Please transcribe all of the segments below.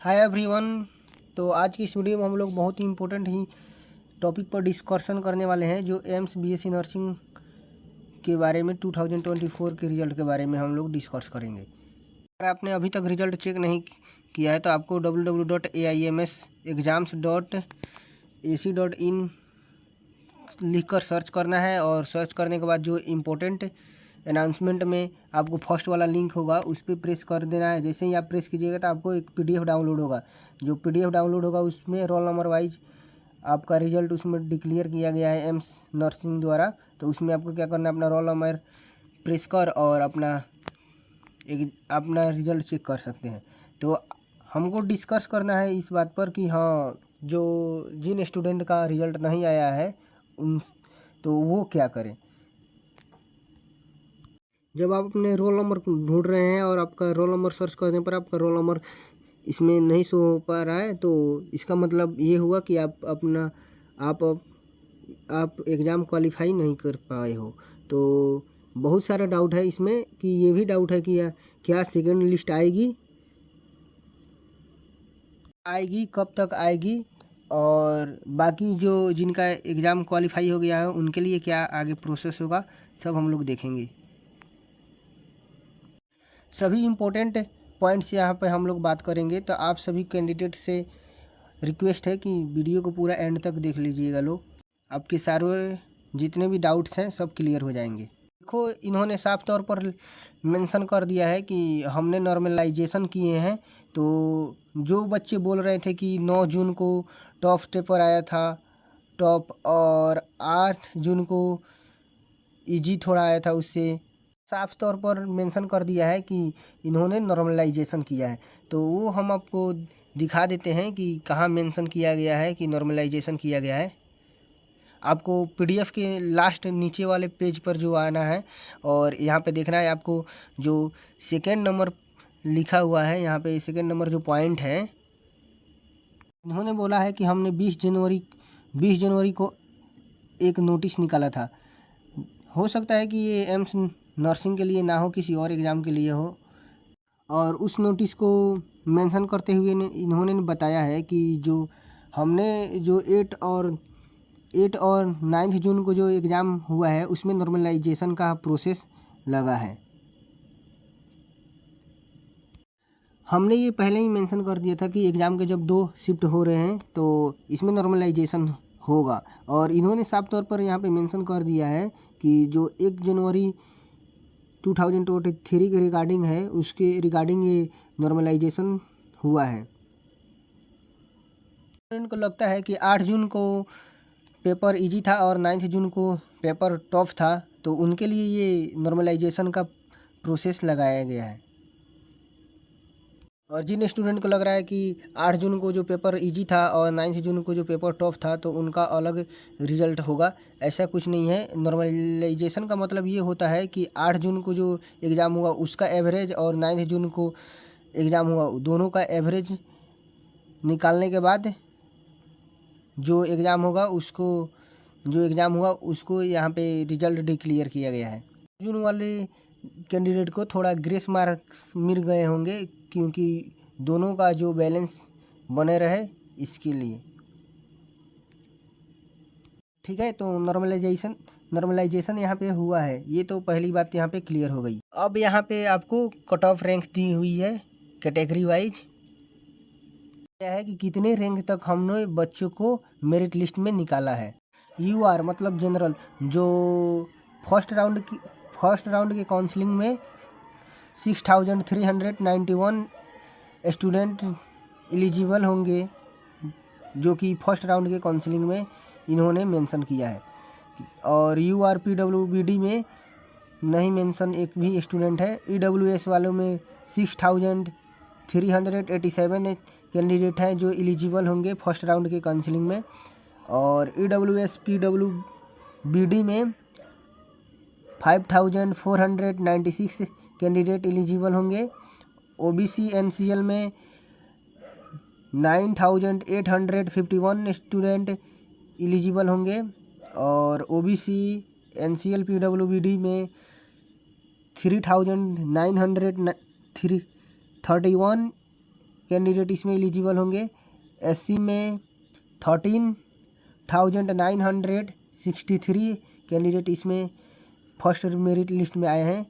Hi everyone. तो आज की इस वीडियो में हम लोग बहुत ही इम्पोर्टेंट ही टॉपिक पर डिस्कशन करने वाले हैं, जो एम्स बीएससी नर्सिंग के बारे में 2024 के रिजल्ट के बारे में हम लोग डिस्कस करेंगे। अगर आपने अभी तक रिजल्ट चेक नहीं किया है तो आपको www.aimsexams.ac.in लिखकर सर्च करना है, और सर्च करने के बाद जो इम्पोर्टेंट अनाउंसमेंट में आपको फर्स्ट वाला लिंक होगा उस पर प्रेस कर देना है। जैसे ही आप प्रेस कीजिएगा तो आपको एक पीडीएफ डाउनलोड होगा। जो पीडीएफ डाउनलोड होगा उसमें रोल नंबर वाइज आपका रिजल्ट उसमें डिक्लेयर किया गया है एम्स नर्सिंग द्वारा। तो उसमें आपको क्या करना है, अपना रोल नंबर प्रेस कर और अपना रिजल्ट चेक कर सकते हैं। तो हमको डिस्कस करना है इस बात पर कि हाँ, जो जिन स्टूडेंट का रिजल्ट नहीं आया है उन तो वो क्या करें। जब आप अपने रोल नंबर ढूंढ रहे हैं और आपका रोल नंबर सर्च करने पर आपका रोल नंबर इसमें नहीं शो हो पा रहा है, तो इसका मतलब ये हुआ कि आप एग्ज़ाम क्वालिफाई नहीं कर पाए हो। तो बहुत सारा डाउट है इसमें, कि ये भी डाउट है कि क्या सेकेंड लिस्ट आएगी, कब तक आएगी, और बाकी जो जिनका एग्ज़ाम क्वालिफाई हो गया है उनके लिए क्या आगे प्रोसेस होगा, सब हम लोग देखेंगे। सभी इम्पोर्टेंट पॉइंट्स यहाँ पे हम लोग बात करेंगे। तो आप सभी कैंडिडेट से रिक्वेस्ट है कि वीडियो को पूरा एंड तक देख लीजिएगा लोग, आपके सारे जितने भी डाउट्स हैं सब क्लियर हो जाएंगे। देखो, इन्होंने साफ तौर पर मेंशन कर दिया है कि हमने नॉर्मलाइजेशन किए हैं। तो जो बच्चे बोल रहे थे कि 9 जून को टॉप पेपर आया था टॉप, और 8 जून को इजी थोड़ा आया था, उससे साफ तौर पर मेंशन कर दिया है कि इन्होंने नॉर्मलाइजेशन किया है। तो वो हम आपको दिखा देते हैं कि कहाँ मेंशन किया गया है कि नॉर्मलाइजेशन किया गया है। आपको पीडीएफ के लास्ट नीचे वाले पेज पर जो आना है, और यहाँ पे देखना है आपको जो सेकेंड नंबर लिखा हुआ है, यहाँ पे सेकेंड नंबर जो पॉइंट है, इन्होंने बोला है कि हमने 20 जनवरी को एक नोटिस निकाला था। हो सकता है कि ये एम्स नर्सिंग के लिए ना हो, किसी और एग्ज़ाम के लिए हो। और उस नोटिस को मेंशन करते हुए इन्होंने बताया है कि जो हमने जो 8 और 9 जून को जो एग्ज़ाम हुआ है उसमें नॉर्मलाइजेशन का प्रोसेस लगा है। हमने ये पहले ही मेंशन कर दिया था कि एग्ज़ाम के जब 2 शिफ्ट हो रहे हैं तो इसमें नॉर्मलाइजेशन होगा। और इन्होंने साफ तौर पर यहाँ पे मेंशन कर दिया है कि जो 1 जनवरी 2023 के रिगार्डिंग है, उसके रिगार्डिंग ये नॉर्मलाइजेशन हुआ है। स्टूडेंट को लगता है कि 8 जून को पेपर इजी था और 9 जून को पेपर टफ था, तो उनके लिए ये नॉर्मलाइजेशन का प्रोसेस लगाया गया है। और जिन स्टूडेंट को लग रहा है कि 8 जून को जो पेपर इजी था और 9 जून को जो पेपर टफ था तो उनका अलग रिजल्ट होगा, ऐसा कुछ नहीं है। नॉर्मलाइजेशन का मतलब ये होता है कि 8 जून को जो एग्ज़ाम हुआ उसका एवरेज और 9 जून को एग्ज़ाम हुआ दोनों का एवरेज निकालने के बाद जो एग्ज़ाम हुआ उसको यहाँ पे रिजल्ट डिक्लेयर किया गया है। जून वाले कैंडिडेट को थोड़ा ग्रेस मार्क्स मिल गए होंगे, क्योंकि दोनों का जो बैलेंस बने रहे इसके लिए। ठीक है, तो नॉर्मलाइजेशन यहाँ पे हुआ है, ये तो पहली बात यहाँ पे क्लियर हो गई। अब यहाँ पे आपको कट ऑफ रैंक दी हुई है कैटेगरी वाइज। क्या है कि कितने रैंक तक हमने बच्चों को मेरिट लिस्ट में निकाला है। यूआर मतलब जनरल, जो फर्स्ट राउंड के काउंसलिंग में 6391 स्टूडेंट एलिजिबल होंगे, जो कि फर्स्ट राउंड के काउंसलिंग में इन्होंने मेंशन किया है। और URPWBD में नहीं मेंशन एक भी स्टूडेंट है। EWS वालों में 6387 कैंडिडेट हैं जो एलिजिबल होंगे फर्स्ट राउंड के काउंसलिंग में। और EWS PWBD में 5496 कैंडिडेट एलिजिबल होंगे। OBC NCL में 9851 स्टूडेंट एलिजिबल होंगे। और OBC NCL PWBD में 3931 कैंडिडेट इसमें एलिजिबल होंगे। SC में 13,963 कैंडिडेट इसमें फर्स्ट मेरिट लिस्ट में आए हैं।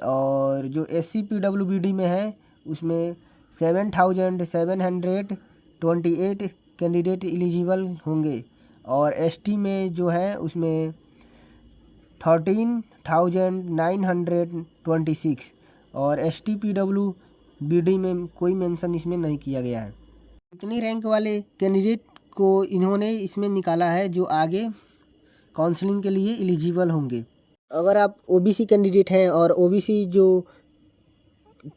और जो SC PWBD में है उसमें 7,728 कैंडिडेट एलिजिबल होंगे। और ST में जो है उसमें 13,926 और ST PWBD में कोई मेंशन इसमें नहीं किया गया है। इतनी रैंक वाले कैंडिडेट को इन्होंने इसमें निकाला है जो आगे काउंसलिंग के लिए एलिजिबल होंगे। अगर आप OBC कैंडिडेट हैं और OBC जो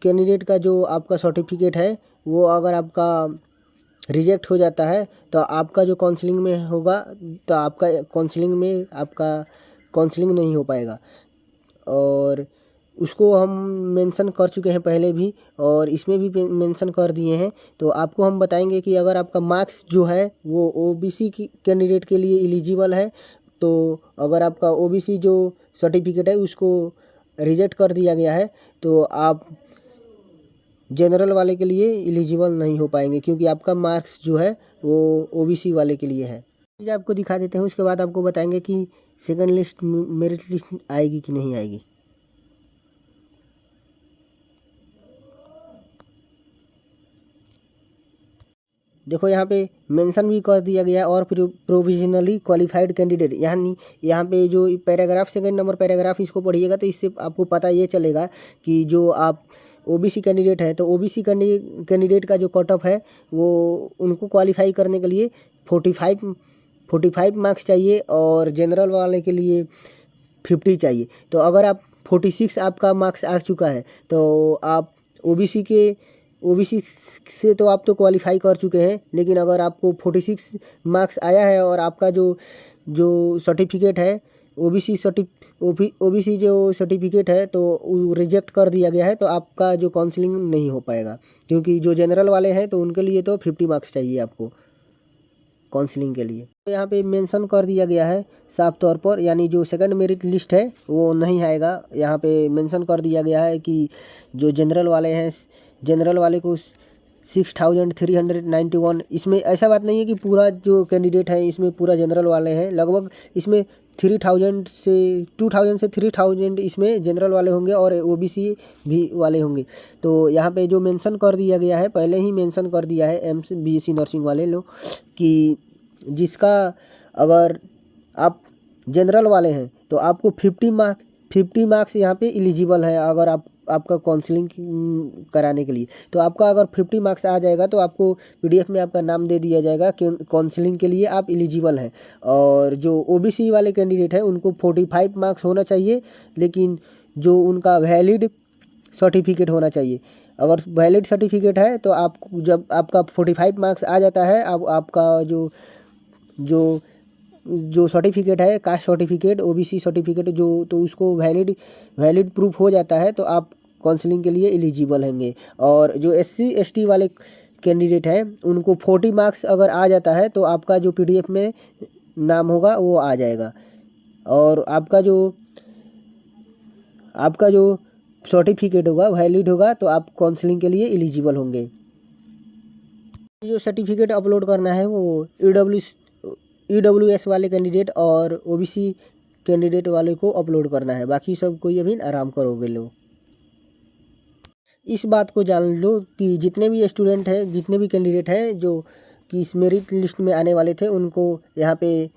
कैंडिडेट का जो आपका सर्टिफिकेट है वो अगर आपका रिजेक्ट हो जाता है तो आपका जो काउंसलिंग में होगा तो आपका काउंसलिंग नहीं हो पाएगा। और उसको हम मेंशन कर चुके हैं पहले भी और इसमें भी मेंशन कर दिए हैं। तो आपको हम बताएंगे कि अगर आपका मार्क्स जो है वो OBC की कैंडिडेट के लिए एलिजिबल है तो अगर आपका OBC जो सर्टिफिकेट है उसको रिजेक्ट कर दिया गया है तो आप जनरल वाले के लिए एलिजिबल नहीं हो पाएंगे क्योंकि आपका मार्क्स जो है वो OBC वाले के लिए है। चीज़ आपको दिखा देते हैं, उसके बाद आपको बताएंगे कि सेकंड लिस्ट मेरिट लिस्ट आएगी कि नहीं आएगी। देखो यहाँ पे मेंशन भी कर दिया गया और प्रोविजनली क्वालिफाइड कैंडिडेट यहाँ पे जो पैराग्राफ सेकंड नंबर पैराग्राफ इसको पढ़िएगा तो इससे आपको पता ये चलेगा कि जो आप OBC कैंडिडेट है तो OBC कैंडिडेट का जो कट ऑफ है वो उनको क्वालिफाई करने के लिए 45 मार्क्स चाहिए और जनरल वाले के लिए 50 चाहिए। तो अगर आप 46 आपका मार्क्स आ चुका है तो आप OBC से तो आप तो क्वालिफाई कर चुके हैं, लेकिन अगर आपको 46 मार्क्स आया है और आपका जो सर्टिफिकेट है OBC जो सर्टिफिकेट है तो वो रिजेक्ट कर दिया गया है तो आपका जो काउंसलिंग नहीं हो पाएगा क्योंकि जो जनरल वाले हैं तो उनके लिए तो 50 मार्क्स चाहिए आपको काउंसलिंग के लिए। तो यहाँ पे मेंशन कर दिया गया है साफ तौर पर, यानी जो सेकंड मेरिट लिस्ट है वो नहीं आएगा। यहाँ पे मेंशन कर दिया गया है कि जो जनरल वाले हैं जनरल वाले को 6,391, इसमें ऐसा बात नहीं है कि पूरा जो कैंडिडेट है इसमें पूरा जनरल वाले हैं, लगभग इसमें 2,000 से 3,000 इसमें जनरल वाले होंगे और OBC भी वाले होंगे। तो यहाँ पे जो मेंशन कर दिया गया है पहले ही मेंशन कर दिया है एम्स BSc नर्सिंग वाले लोग कि जिसका अगर आप जनरल वाले हैं तो आपको 50 मार्क्स यहाँ पे एलिजिबल है अगर आपका काउंसलिंग कराने के लिए। तो आपका अगर 50 मार्क्स आ जाएगा तो आपको PDF में आपका नाम दे दिया जाएगा कि काउंसलिंग के लिए आप एलिजिबल हैं। और जो OBC वाले कैंडिडेट हैं उनको 45 मार्क्स होना चाहिए, लेकिन जो उनका वैलिड सर्टिफिकेट होना चाहिए। अगर वैलिड सर्टिफिकेट है तो आप जब आपका 45 मार्क्स आ जाता है अब आपका जो सर्टिफिकेट है कास्ट सर्टिफिकेट OBC सर्टिफिकेट जो तो उसको वैलिड प्रूफ हो जाता है तो आप काउंसलिंग के लिए एलिजिबल होंगे। और जो SC ST वाले कैंडिडेट हैं उनको 40 मार्क्स अगर आ जाता है तो आपका जो PDF में नाम होगा वो आ जाएगा और आपका जो सर्टिफिकेट होगा वैलिड होगा तो आप काउंसलिंग के लिए एलिजिबल होंगे। जो सर्टिफिकेट अपलोड करना है वो EWS वाले कैंडिडेट और OBC कैंडिडेट वाले को अपलोड करना है, बाकी सब कोई अभी आराम करोगे लोग। इस बात को जान लो कि जितने भी स्टूडेंट हैं जितने भी कैंडिडेट हैं जो कि इस मेरिट लिस्ट में आने वाले थे उनको यहाँ पे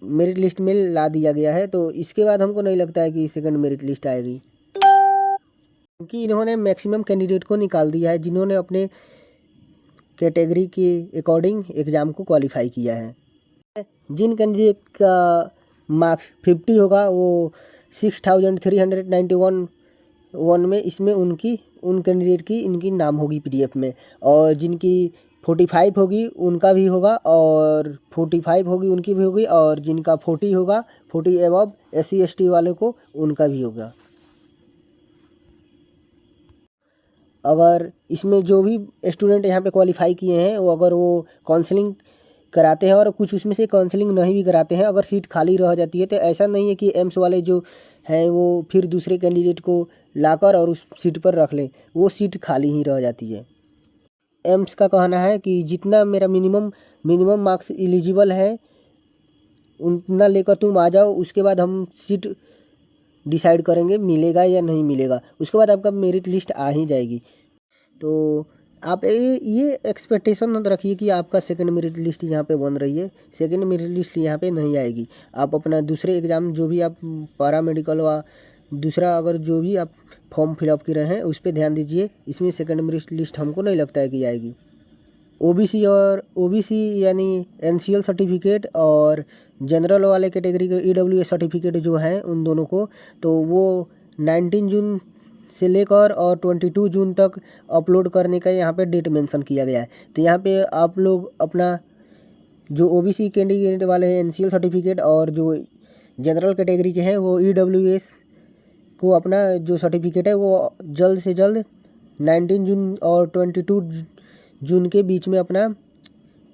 मेरिट लिस्ट में ला दिया गया है। तो इसके बाद हमको नहीं लगता है कि सेकंड मेरिट लिस्ट आएगी क्योंकि इन्होंने मैक्सिमम कैंडिडेट को निकाल दिया है जिन्होंने अपने कैटेगरी के अकॉर्डिंग एग्ज़ाम को क्वालिफाई किया है। जिन कैंडिडेट का मार्क्स 50 होगा वो 6,391 में इसमें उन कैंडिडेट की इनकी नाम होगी PDF में, और जिनकी 45 होगी उनका भी होगा और 45 होगी उनकी भी होगी, और जिनका 40 होगा 40 एबव SC ST वाले को उनका भी होगा। अगर इसमें जो भी स्टूडेंट यहाँ पे क्वालिफाई किए हैं वो अगर वो काउंसलिंग कराते हैं और कुछ उसमें से काउंसलिंग नहीं भी कराते हैं, अगर सीट खाली रह जाती है तो ऐसा नहीं है कि एम्स वाले जो हैं वो फिर दूसरे कैंडिडेट को लाकर और उस सीट पर रख लें, वो सीट खाली ही रह जाती है। एम्स का कहना है कि जितना मेरा मिनिमम मार्क्स एलिजिबल है उतना लेकर तुम आ जाओ, उसके बाद हम सीट डिसाइड करेंगे मिलेगा या नहीं मिलेगा। उसके बाद आपका मेरिट लिस्ट आ ही जाएगी। तो आप ये एक्सपेक्टेशन मत रखिए कि आपका सेकंड मेरिट लिस्ट यहाँ पे बन रही है। सेकंड मेरिट लिस्ट यहाँ पे नहीं आएगी। आप अपना दूसरे एग्ज़ाम जो भी आप पैरामेडिकल व दूसरा अगर जो भी आप फॉर्म फिलअप कर रहे हैं उस पर ध्यान दीजिए। इसमें सेकंड मेरिट लिस्ट हमको नहीं लगता है कि आएगी। ओबीसी यानी एनसीएल सर्टिफिकेट और जनरल वाले कैटेगरी के ईडब्ल्यूएस सर्टिफिकेट जो हैं उन दोनों को, तो वो 19 जून से लेकर और 22 जून तक अपलोड करने का यहाँ पे डेट मेंशन किया गया है। तो यहाँ पे आप लोग अपना जो ओबीसी कैंडिडेट वाले हैं एनसीएल सर्टिफिकेट और जो जनरल कैटेगरी के हैं वो ईडब्ल्यूएस को अपना जो सर्टिफिकेट है वो जल्द से जल्द 19 जून और 22 जून के बीच में अपना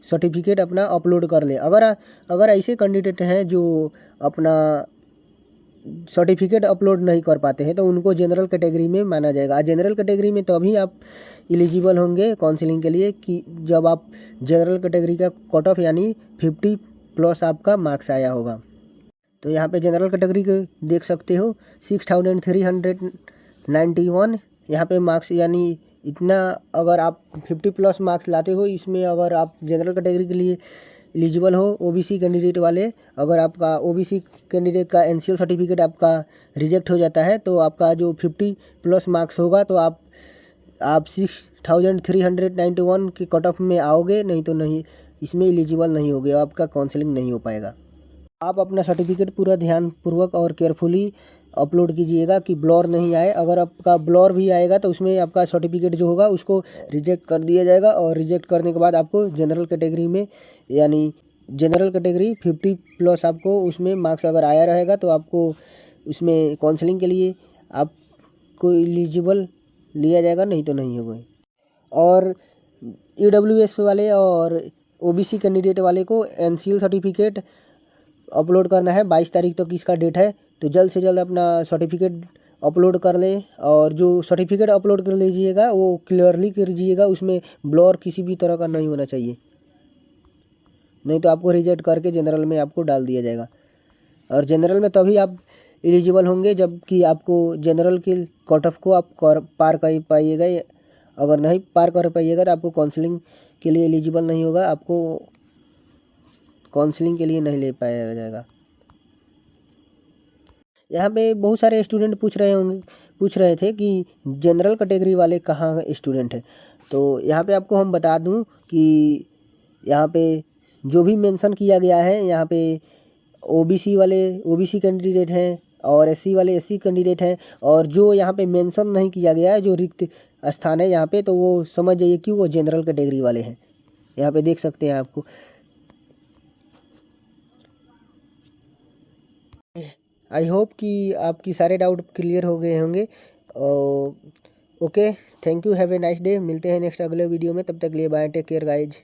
सर्टिफिकेट अपना अपलोड कर ले। अगर ऐसे कैंडिडेट हैं जो अपना सर्टिफिकेट अपलोड नहीं कर पाते हैं तो उनको जनरल कैटेगरी में माना जाएगा। जनरल कैटेगरी में तभी आप एलिजिबल होंगे काउंसलिंग के लिए कि जब आप जनरल कैटेगरी का कट ऑफ यानी 50 प्लस आपका मार्क्स आया होगा। तो यहाँ पे जनरल कैटेगरी के देख सकते हो 6391 यहाँ पे मार्क्स, यानी इतना अगर आप 50 प्लस मार्क्स लाते हो इसमें, अगर आप जनरल कैटेगरी के लिए एलिजिबल हो ओबीसी कैंडिडेट वाले, अगर आपका ओबीसी कैंडिडेट का एनसीएल सर्टिफिकेट आपका रिजेक्ट हो जाता है तो आपका जो 50 प्लस मार्क्स होगा तो आप 6391 के कट ऑफ में आओगे, नहीं तो नहीं इसमें एलिजिबल नहीं होगे, आपका काउंसलिंग नहीं हो पाएगा। आप अपना सर्टिफिकेट पूरा ध्यानपूर्वक और केयरफुली अपलोड कीजिएगा कि ब्लर नहीं आए। अगर आपका ब्लर भी आएगा तो उसमें आपका सर्टिफिकेट जो होगा उसको रिजेक्ट कर दिया जाएगा और रिजेक्ट करने के बाद आपको जनरल कैटेगरी में, यानी जनरल कैटेगरी 50 प्लस आपको उसमें मार्क्स अगर आया रहेगा तो आपको उसमें काउंसलिंग के लिए आपको एलिजिबल लिया जाएगा, नहीं तो नहीं होगा। और ईडब्ल्यूएस वाले और ओबीसी कैंडिडेट वाले को एनसीएल सर्टिफिकेट अपलोड करना है। 22 तारीख तक इसका डेट है, तो जल्द से जल्द अपना सर्टिफिकेट अपलोड कर ले। और जो सर्टिफिकेट अपलोड कर लीजिएगा वो क्लियरली कीजिएगा, उसमें ब्लर किसी भी तरह का नहीं होना चाहिए, नहीं तो आपको रिजेक्ट करके जनरल में आपको डाल दिया जाएगा। और जनरल में तभी आप एलिजिबल होंगे जबकि आपको जनरल के कट ऑफ को आप पार कर पाइएगा। अगर नहीं पार कर पाइएगा तो आपको काउंसलिंग के लिए एलिजिबल नहीं होगा, आपको काउंसलिंग के लिए नहीं ले पाया जाएगा। यहाँ पे बहुत सारे स्टूडेंट पूछ रहे थे कि जनरल कैटेगरी वाले कहाँ स्टूडेंट हैं। तो यहाँ पे आपको हम बता दूँ कि यहाँ पे जो भी मेंशन किया गया है, यहाँ पे ओबीसी वाले ओबीसी कैंडिडेट हैं और एससी वाले एससी कैंडिडेट हैं। और जो यहाँ पे मेंशन नहीं किया गया है, जो रिक्त स्थान है यहाँ पे, तो वो समझ जाइए कि वो जनरल कैटेगरी वाले हैं। यहाँ पे देख सकते हैं आपको। आई होप कि आपकी सारे डाउट क्लियर हो गए होंगे। Okay, thank you, have a nice day. मिलते हैं नेक्स्ट अगले वीडियो में, तब तक लिए बाय, टेक केयर गाइज।